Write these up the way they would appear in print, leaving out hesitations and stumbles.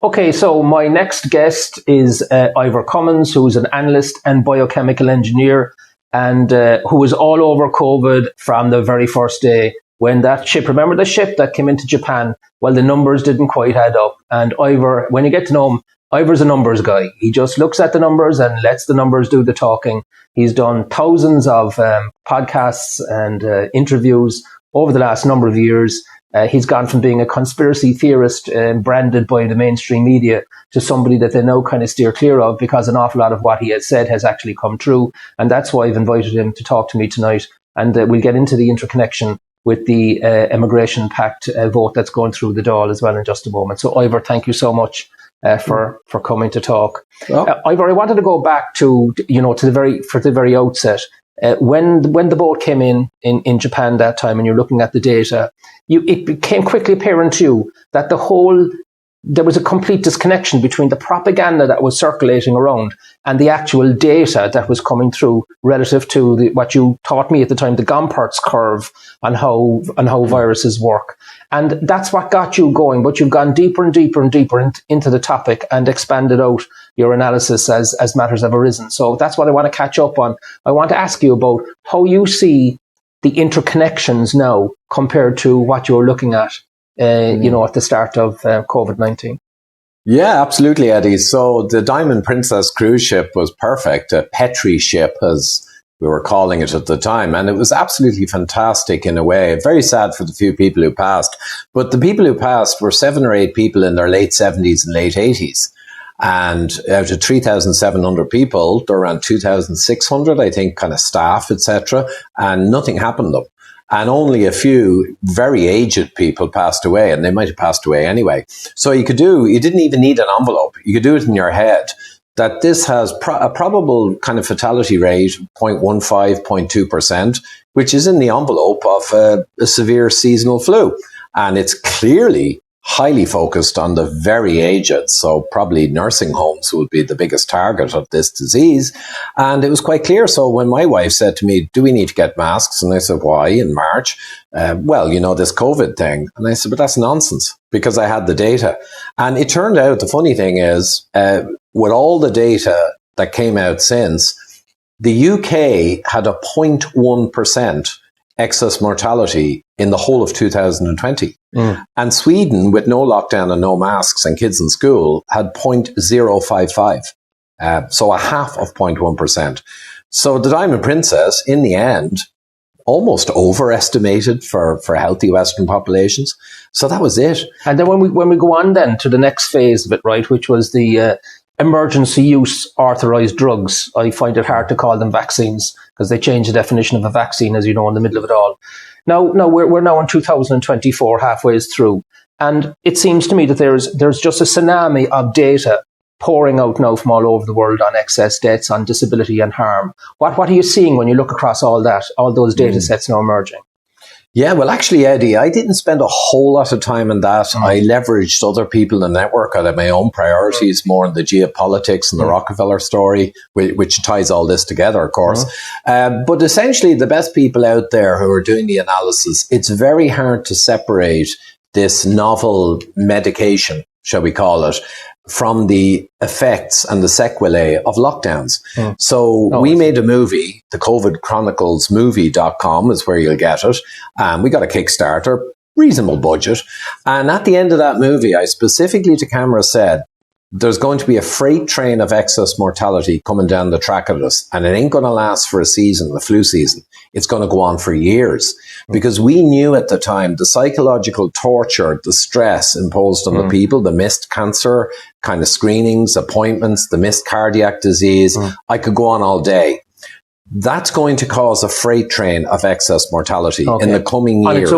Okay, so my next guest is Ivor Cummins, who's an analyst and biochemical engineer, and who was all over COVID from the very first day when that ship, remember the ship that came into Japan? Well, the numbers didn't quite add up. And Ivor, when you get to know him, Ivor's a numbers guy. He just looks at the numbers and lets the numbers do the talking. He's done thousands of podcasts and interviews over the last number of years. He's gone from being a conspiracy theorist branded by the mainstream media to somebody that they now kind of steer clear of, because an awful lot of what he has said has actually come true. And that's why I've invited him to talk to me tonight. And we'll get into the interconnection with the Immigration Pact vote that's going through the Dáil as well in just a moment. So Ivor, thank you so much for coming to talk. Oh. Ivor, I wanted to go back to the very outset. When the vote came in Japan that time, and you're looking at the data, it became quickly apparent to you that there was a complete disconnection between the propaganda that was circulating around and the actual data that was coming through relative to what you taught me at the time, the Gompertz curve, on how viruses work. And that's what got you going, but you've gone deeper and deeper and deeper into the topic and expanded out your analysis as matters have arisen. So that's what I want to catch up on. I want to ask you about how you see the interconnections now compared to what you're looking at at the start of COVID-19. Yeah, absolutely, Eddie. So the Diamond Princess cruise ship was perfect, a Petri ship, as we were calling it at the time. And it was absolutely fantastic in a way. Very sad for the few people who passed. But the people who passed were 7 or 8 people in their late 70s and late 80s. And out of 3,700 people, there were around 2,600, I think, kind of staff, etc. And nothing happened to them. And only a few very aged people passed away, and they might have passed away anyway. So you didn't even need an envelope. You could do it in your head that this has a probable kind of fatality rate, 0.15, 0.2%, which is in the envelope of a severe seasonal flu. And it's clearly highly focused on the very aged, so probably nursing homes would be the biggest target of this disease. And it was quite clear. So when my wife said to me, do we need to get masks? And I said, why, in March? This COVID thing. And I said, but that's nonsense, because I had the data. And it turned out, the funny thing is, with all the data that came out since, the UK had a 0.1% excess mortality in the whole of 2020. And Sweden, with no lockdown and no masks and kids in school, had 0.055. So a half of 0.1%. So the Diamond Princess, in the end, almost overestimated for healthy Western populations. So that was it. And then when we go on then to the next phase of it, right, which was the emergency use authorized drugs. I find it hard to call them vaccines because they change the definition of a vaccine, as you know, in the middle of it all. Now we're now in 2024, halfway through, and it seems to me that there's just a tsunami of data pouring out now from all over the world on excess deaths, on disability and harm. What are you seeing when you look across all those data sets now emerging? Yeah, well, actually, Eddie, I didn't spend a whole lot of time on that. I leveraged other people in the network. I had my own priorities, more in the geopolitics and the Rockefeller story, which ties all this together, of course. But essentially, the best people out there who are doing the analysis, it's very hard to separate this novel medication, shall we call it, from the effects and the sequelae of lockdowns. So we made a movie, the COVID Chronicles movie.com is where you'll get it. We got a Kickstarter, reasonable budget. And at the end of that movie, I specifically to camera said, there's going to be a freight train of excess mortality coming down the track of us. And it ain't going to last for a season, the flu season. It's going to go on for years. Because we knew at the time the psychological torture, the stress imposed on the people, the missed cancer kind of screenings, appointments, the missed cardiac disease. I could go on all day. That's going to cause a freight train of excess mortality in the coming years.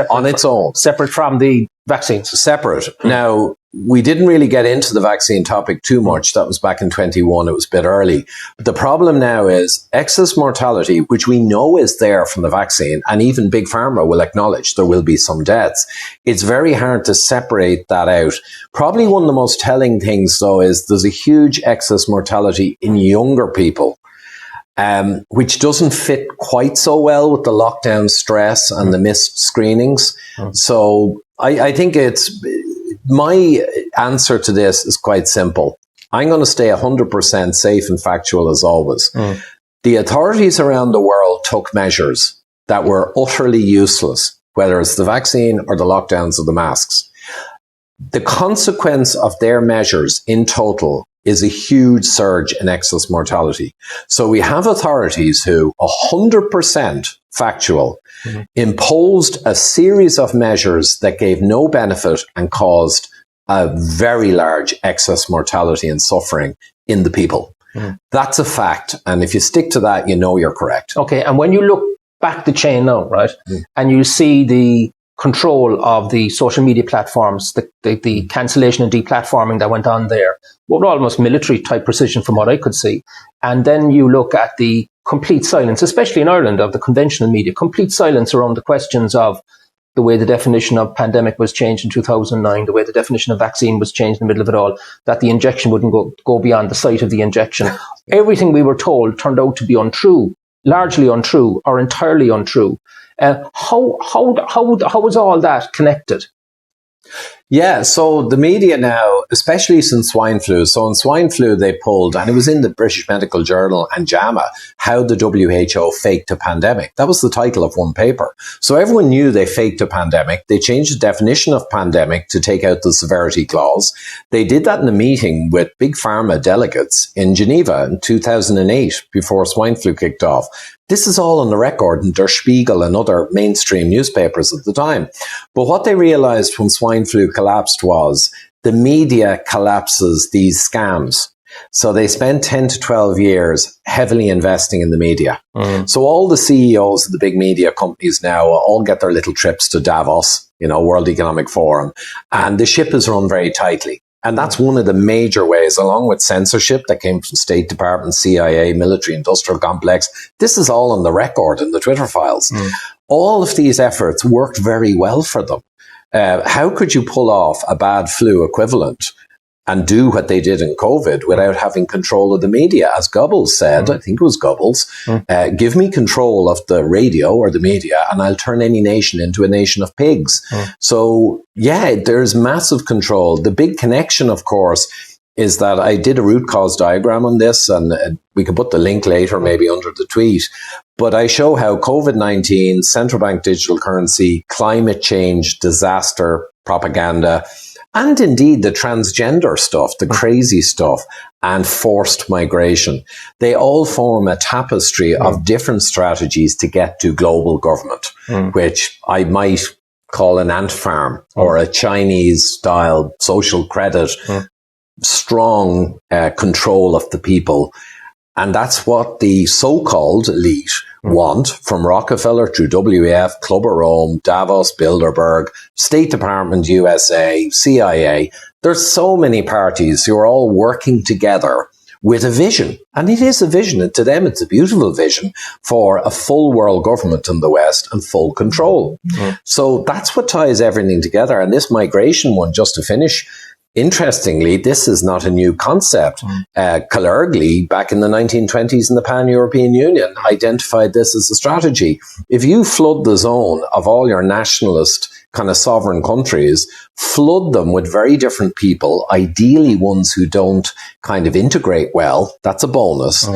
On its own. Separate from the vaccines. Separate. Now, we didn't really get into the vaccine topic too much. That was back in 21. It was a bit early. But the problem now is excess mortality, which we know is there from the vaccine, and even Big Pharma will acknowledge there will be some deaths. It's very hard to separate that out. Probably one of the most telling things, though, is there's a huge excess mortality in younger people, which doesn't fit quite so well with the lockdown stress and the missed screenings. So I think my answer to this is quite simple. I'm going to stay 100% safe and factual as always. The authorities around the world took measures that were utterly useless, whether it's the vaccine or the lockdowns or the masks. The consequence of their measures in total is a huge surge in excess mortality. So we have authorities who, 100% factual, imposed a series of measures that gave no benefit and caused a very large excess mortality and suffering in the people. That's a fact. And if you stick to that, you know you're correct. Okay. And when you look back the chain now, right, and you see the control of the social media platforms, the cancellation and deplatforming that went on there, well, almost military type precision from what I could see. And then you look at the complete silence, especially in Ireland, of the conventional media, complete silence around the questions of the way the definition of pandemic was changed in 2009, the way the definition of vaccine was changed in the middle of it all, that the injection wouldn't go beyond the site of the injection. Everything we were told turned out to be untrue, largely untrue or entirely untrue. How is all that connected? Yeah, so the media now, especially since swine flu, so in swine flu they pulled, and it was in the British Medical Journal and JAMA, how the WHO faked a pandemic. That was the title of one paper. So everyone knew they faked a pandemic. They changed the definition of pandemic to take out the severity clause. They did that in a meeting with big pharma delegates in Geneva in 2008, before swine flu kicked off. This is all on the record in Der Spiegel and other mainstream newspapers at the time. But what they realized when swine flu collapsed was the media collapses these scams. So they spent 10 to 12 years heavily investing in the media. So all the CEOs of the big media companies now all get their little trips to Davos, World Economic Forum, and the ship is run very tightly. And that's one of the major ways, along with censorship that came from State Department, CIA, military industrial complex. This is all on the record in the Twitter files. All of these efforts worked very well for them. How could you pull off a bad flu equivalent and do what they did in COVID without having control of the media? As Goebbels said, I think it was Goebbels, give me control of the radio or the media and I'll turn any nation into a nation of pigs. So yeah, there's massive control. The big connection, of course, is that I did a root cause diagram on this, and we can put the link later maybe under the tweet. But I show how COVID-19, central bank digital currency, climate change, disaster, propaganda, and indeed the transgender stuff, the crazy stuff, and forced migration, they all form a tapestry of different strategies to get to global government, which I might call an ant farm or a Chinese-style social credit, strong control of the people. And that's what the so-called elite want, from Rockefeller through WEF, Club of Rome, Davos, Bilderberg, State Department, USA, CIA. There's so many parties who are all working together with a vision. And it is a vision. And to them, it's a beautiful vision for a full world government in the West and full control. So that's what ties everything together. And this migration one, just to finish, interestingly, this is not a new concept. Kalergi, back in the 1920s in the Pan-European Union, identified this as a strategy. If you flood the zone of all your nationalist kind of sovereign countries, flood them with very different people, ideally ones who don't kind of integrate well, that's a bonus.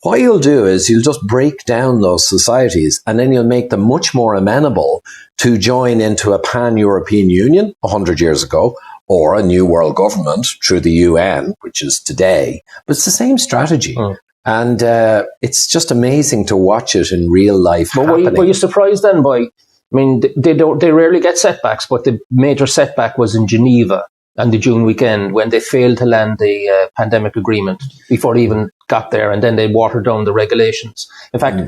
What you'll do is you'll just break down those societies and then you'll make them much more amenable to join into a Pan-European Union 100 years ago, or a new world government through the UN, which is today. But it's the same strategy. And it's just amazing to watch it in real life happening. Were you surprised then by, I mean, they rarely get setbacks, but the major setback was in Geneva on the June weekend when they failed to land the pandemic agreement before they even got there, and then they watered down the regulations. In fact,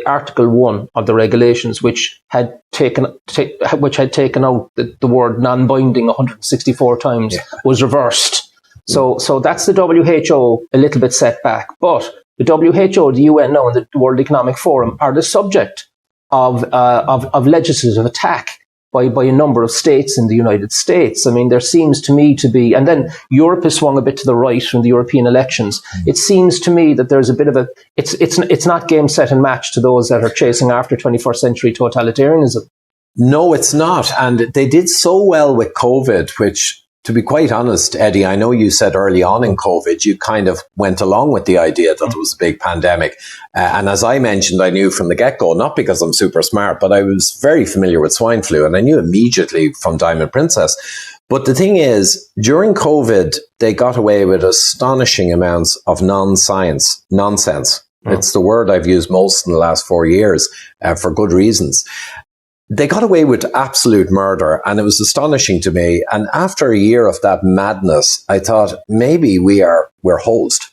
Article 1 of the regulations, which had taken out the word non-binding 164 times, was reversed. So that's the WHO a little bit set back. But the WHO, the UN now, and the World Economic Forum are the subject of legislative attack by a number of states in the United States. I mean, there seems to me to be, and then Europe has swung a bit to the right from the European elections. It seems to me that there's a bit of a, it's not game, set and match to those that are chasing after 21st century totalitarianism. No, it's not. And they did so well with COVID, which to be quite honest, Eddie, I know you said early on in COVID, you kind of went along with the idea that there was a big pandemic. And as I mentioned, I knew from the get-go, not because I'm super smart, but I was very familiar with swine flu, and I knew immediately from Diamond Princess. But the thing is, during COVID, they got away with astonishing amounts of nonsense. It's the word I've used most in the last 4 years, for good reasons. They got away with absolute murder, and it was astonishing to me. And after a year of that madness, I thought maybe we're hosed.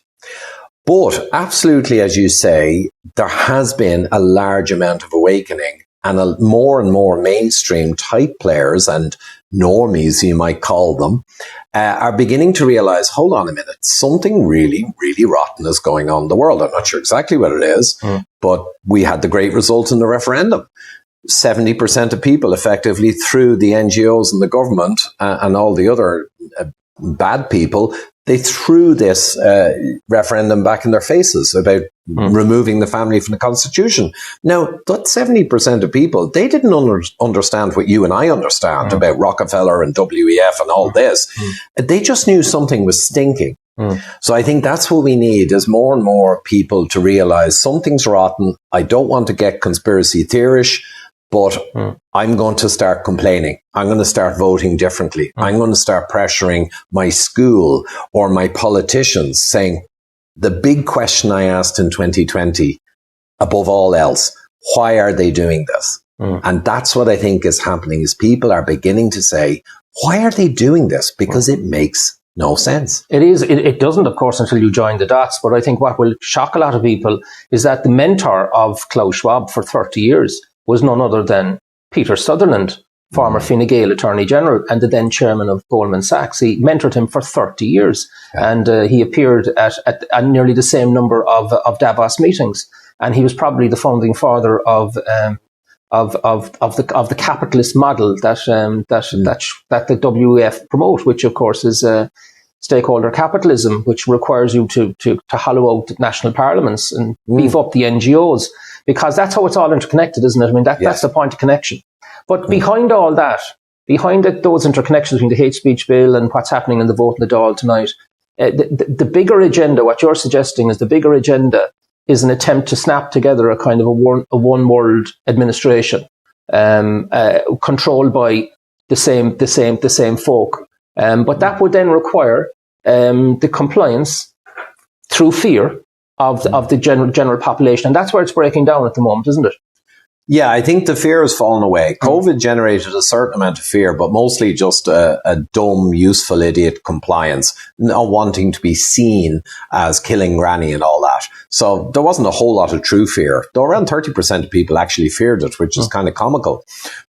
But absolutely, as you say, there has been a large amount of awakening, and more and more mainstream type players and normies, you might call them, are beginning to realize, hold on a minute, something really, really rotten is going on in the world. I'm not sure exactly what it is, but we had the great result in the referendum. 70% of people effectively threw the NGOs and the government and all the other bad people, they threw this referendum back in their faces about removing the family from the Constitution. Now, that 70% of people, they didn't understand what you and I understand about Rockefeller and WEF and all this. They just knew something was stinking. So I think that's what we need, is more and more people to realize something's rotten. I don't want to get conspiracy theorish, but I'm going to start complaining. I'm going to start voting differently. I'm going to start pressuring my school or my politicians, saying the big question I asked in 2020, above all else, why are they doing this? And that's what I think is happening, is people are beginning to say, why are they doing this? Because it makes no sense. It doesn't, of course, until you join the dots. But I think what will shock a lot of people is that the mentor of Klaus Schwab for 30 years was none other than Peter Sutherland, former Fine Gael Attorney General and the then chairman of Goldman Sachs. He mentored him for 30 years, and he appeared at nearly the same number of Davos meetings. And he was probably the founding father of the capitalist model that the WEF promote, which of course is stakeholder capitalism, which requires you to hollow out national parliaments and beef up the NGOs. Because that's how it's all interconnected, isn't it? I mean, that's the point of connection. But behind all that, those interconnections between the hate speech bill and what's happening in the vote in the Dáil tonight, the bigger agenda, what you're suggesting is the bigger agenda is an attempt to snap together a kind of a one world administration, controlled by the same folk. But that would then require the compliance through fear of the general population. And that's where it's breaking down at the moment, isn't it? Yeah, I think the fear has fallen away. COVID generated a certain amount of fear, but mostly just a dumb, useful idiot compliance, not wanting to be seen as killing granny and all that. So there wasn't a whole lot of true fear, though around 30% of people actually feared it, which is kind of comical.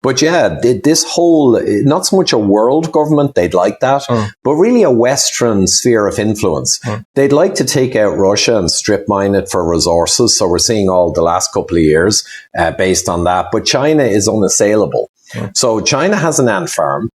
But yeah, this whole, not so much a world government, they'd like that, but really a Western sphere of influence. They'd like to take out Russia and strip mine it for resources. So we're seeing all the last couple of years based on that. But China is unassailable. So China has an ant farm.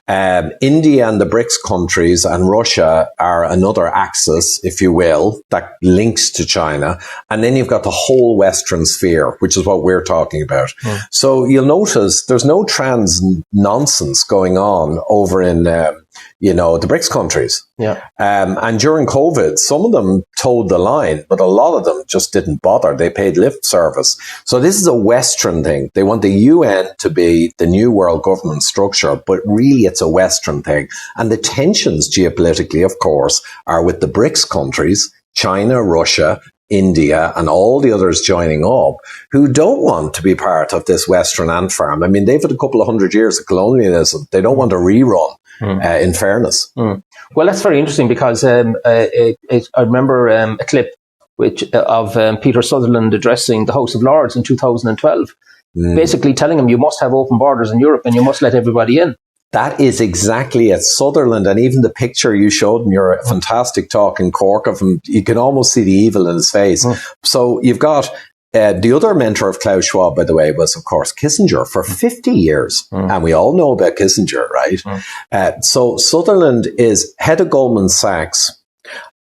India and the BRICS countries and Russia are another axis, if you will, that links to China. And then you've got the whole Western sphere, which is what we're talking about. So you'll notice there's no trans nonsense going on over in, the BRICS countries. And during COVID, some of them towed the line, but a lot of them just didn't bother. They paid lip service. So this is a Western thing. They want the UN to be the new world government structure, but really it's a Western thing. And the tensions geopolitically, of course, are with the BRICS countries, China, Russia, India, and all the others joining up, who don't want to be part of this Western ant farm. I mean, they've had a couple of 100 years of colonialism. They don't want a rerun. In fairness. Well, that's very interesting because I remember a clip of Peter Sutherland addressing the House of Lords in 2012, basically telling him you must have open borders in Europe and you must let everybody in. That is exactly it. Sutherland, and even the picture you showed in your fantastic talk in Cork of him, you can almost see the evil in his face. So you've got the other mentor of Klaus Schwab, by the way, was, of course, Kissinger for 50 years. And we all know about Kissinger, right? So Sutherland is head of Goldman Sachs,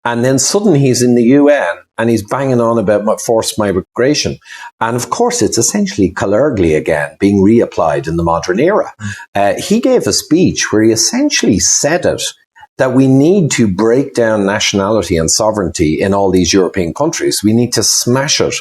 And then suddenly he's in the UN and he's banging on about forced migration. And of course, it's essentially Calergli again being reapplied in the modern era. He gave a speech where he essentially said that we need to break down nationality and sovereignty in all these European countries. We need to smash it.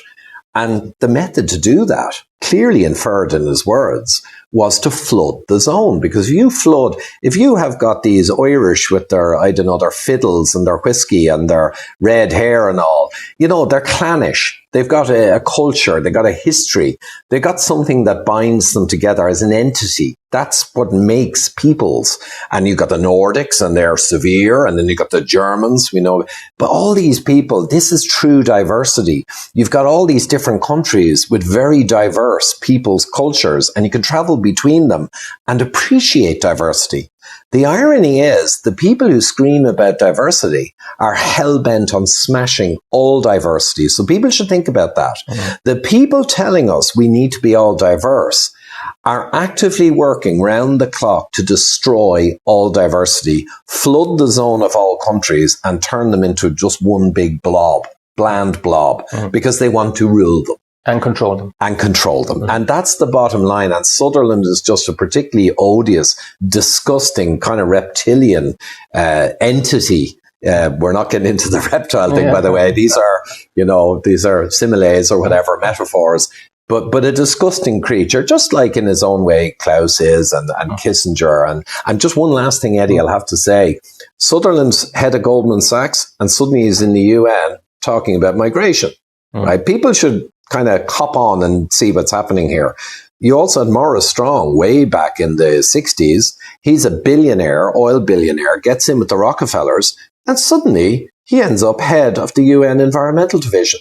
And the method to do that, clearly inferred in his words, was to flood the zone. Because if you have got these Irish with their, their fiddles and their whiskey and their red hair and all, they're clannish. They've got a culture. They've got a history. They've got something that binds them together as an entity. That's what makes peoples. And you've got the Nordics and they're severe. And then you've got the Germans, But all these people, this is true diversity. You've got all these different countries with very diverse people's cultures, and you can travel between them and appreciate diversity. The irony is the people who scream about diversity are hell-bent on smashing all diversity. So people should think about that. Mm-hmm. The people telling us we need to be all diverse are actively working round the clock to destroy all diversity, flood the zone of all countries and turn them into just one big blob, bland blob, because they want to rule them. And control them. Mm-hmm. And that's the bottom line. And Sutherland is just a particularly odious, disgusting, kind of reptilian entity. We're not getting into the reptile thing, by the way. These are similes or whatever, metaphors. But a disgusting creature, just like in his own way Klaus is and Kissinger. And just one last thing, Eddie, I'll have to say. Sutherland's head of Goldman Sachs, and suddenly he's in the UN talking about migration. Right? People should kind of cop on and see what's happening here. You also had Maurice Strong way back in the 60s. He's a billionaire, oil billionaire, gets in with the Rockefellers, and suddenly he ends up head of the UN Environmental Division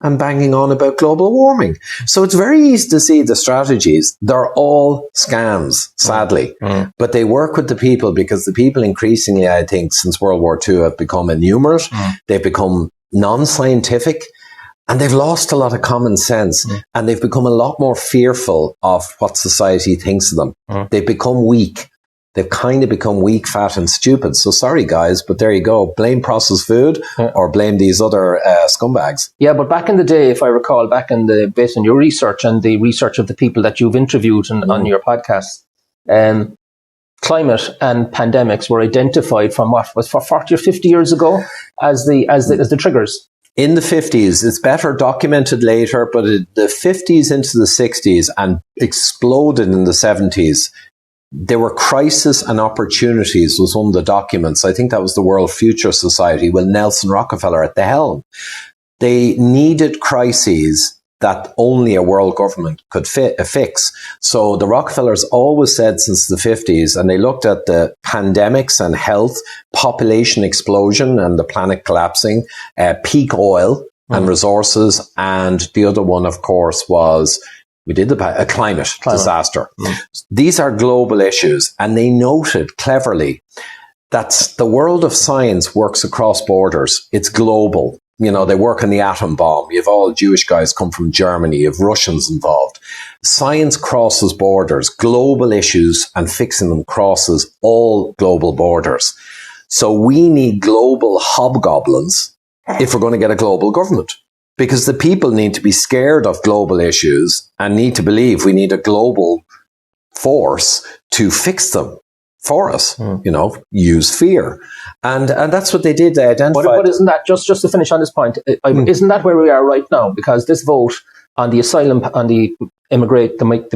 and banging on about global warming. So it's very easy to see the strategies. They're all scams, sadly. But they work with the people because the people increasingly, I think, since World War II have become innumerate. They've become non-scientific. And they've lost a lot of common sense, and they've become a lot more fearful of what society thinks of them. They've become weak. They've kind of become weak, fat and stupid. So sorry, guys, but there you go. Blame processed food or blame these other scumbags. Yeah, but back in the day, if I recall, based on your research and the research of the people that you've interviewed on your podcast, climate and pandemics were identified from what was for 40 or 50 years ago as the triggers. In the 50s, it's better documented later, but the 50s into the 60s and exploded in the 70s. There were crisis and opportunities was one of the documents. I think that was the World Future Society with Nelson Rockefeller at the helm. They needed crises that only a world government could fix. So the Rockefellers always said since the 50s, and they looked at the pandemics and health, population explosion and the planet collapsing, peak oil and resources. And the other one, of course, was a climate disaster. These are global issues. And they noted cleverly that the world of science works across borders. It's global. They work on the atom bomb. You have all Jewish guys come from Germany. You have Russians involved. Science crosses borders. Global issues and fixing them crosses all global borders. So we need global hobgoblins if we're going to get a global government. Because the people need to be scared of global issues and need to believe we need a global force to fix them for us, use fear. And that's what they did. They identified. But isn't that, just to finish on this point, isn't that where we are right now? Because this vote on the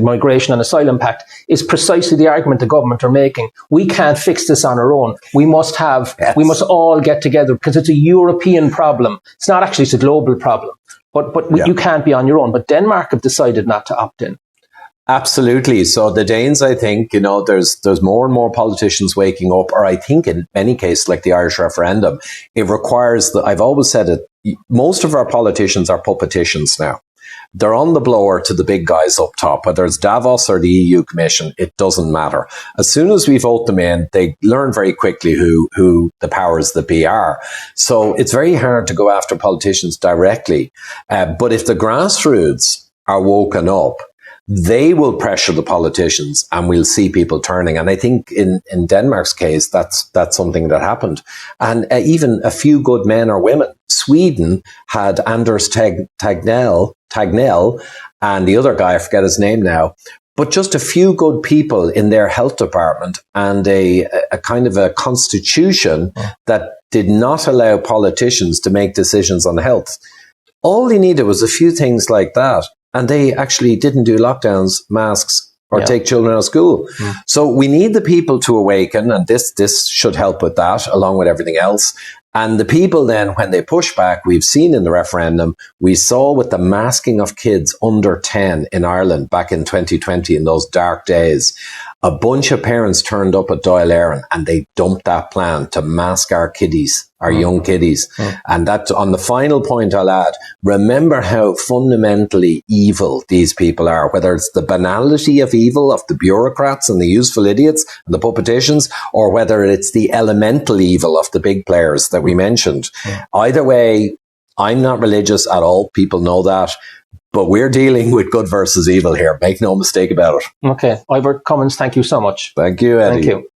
Migration and Asylum Pact is precisely the argument the government are making. We can't fix this on our own. We must all get together because it's a European problem. It's not actually, it's a global problem. But you can't be on your own. But Denmark have decided not to opt in. Absolutely. So the Danes, I think, there's more and more politicians waking up, or I think in many cases, like the Irish referendum, it requires I've always said it, most of our politicians are puppeticians now. They're on the blower to the big guys up top, whether it's Davos or the EU Commission, it doesn't matter. As soon as we vote them in, they learn very quickly who the powers that be are. So it's very hard to go after politicians directly. But if the grassroots are woken up, they will pressure the politicians and we'll see people turning. And I think in Denmark's case, that's something that happened. And even a few good men or women. Sweden had Anders Tegnell and the other guy, I forget his name now, but just a few good people in their health department and a kind of a constitution that did not allow politicians to make decisions on health. All they needed was a few things like that. And they actually didn't do lockdowns, masks, or take children out of school. So we need the people to awaken, and this should help with that, along with everything else. And the people then, when they push back, we've seen in the referendum, we saw with the masking of kids under 10 in Ireland back in 2020, in those dark days, a bunch of parents turned up at Dáil and they dumped that plan to mask our kiddies, our young kiddies. And that, on the final point I'll add, remember how fundamentally evil these people are, whether it's the banality of evil of the bureaucrats and the useful idiots and the politicians, or whether it's the elemental evil of the big players that we mentioned. Either way, I'm not religious at all. People know that. But we're dealing with good versus evil here. Make no mistake about it. Okay. Ivor Cummins, thank you so much. Thank you, Eddie. Thank you.